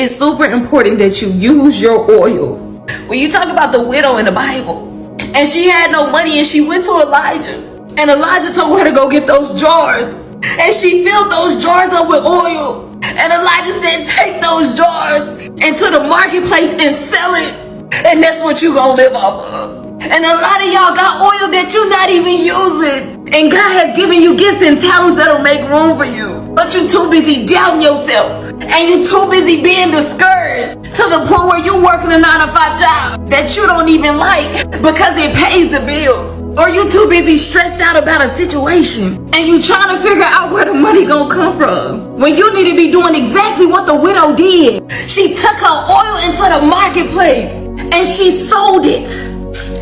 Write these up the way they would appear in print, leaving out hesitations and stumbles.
is super important that you use your oil. When you talk about the widow in the Bible, and she had no money and she went to Elijah, and Elijah told her to go get those jars, and she filled those jars up with oil, and Elijah said, take those jars into the marketplace and sell it, and that's what you gonna live off of. And a lot of y'all got oil that you're not even using, and God has given you gifts and talents that'll make room for you, but you too busy doubting yourself, and you too busy being discouraged to the point where you working a 9-to-5 job that you don't even like because it pays the bills. Or you too busy stressed out about a situation and you trying to figure out where the money gonna come from, when you need to be doing exactly what the widow did. She took her oil into the marketplace and she sold it.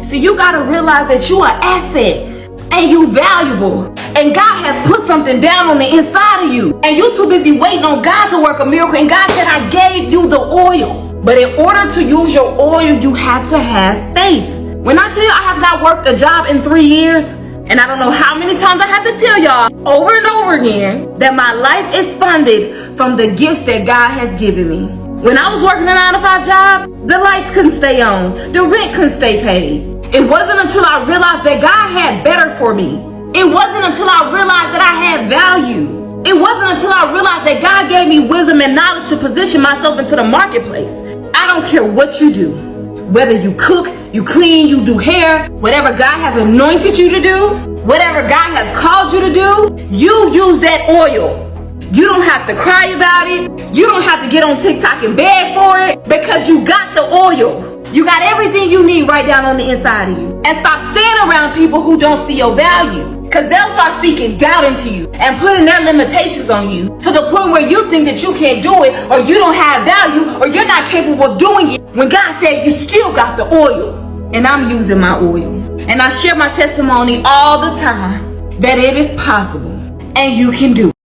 So you gotta realize that you are an asset and you valuable, and God has put something down on the inside of you, and you too busy waiting on God to work a miracle. And God said, I gave you the oil. But in order to use your oil, you have to have faith. When I tell you I have not worked a job in 3 years, and I don't know how many times I have to tell y'all over and over again that my life is funded from the gifts that God has given me. When I was working a 9-to-5 job, the lights couldn't stay on, the rent couldn't stay paid. It wasn't until I realized that God had better for me. It wasn't until I realized that I had value. It wasn't until I realized that God gave me wisdom and knowledge to position myself into the marketplace. I don't care what you do. Whether you cook, you clean, you do hair, whatever God has anointed you to do, whatever God has called you to do, you use that oil. You don't have to cry about it. You don't have to get on TikTok and beg for it, because you got the oil. You got everything you need right down on the inside of you. And stop staying around people who don't see your value, because they'll start speaking doubt into you and putting their limitations on you to the point where you think that you can't do it, or you don't have value, or you're not capable of doing it, when God said you still got the oil. And I'm using my oil. And I share my testimony all the time that it is possible and you can do it.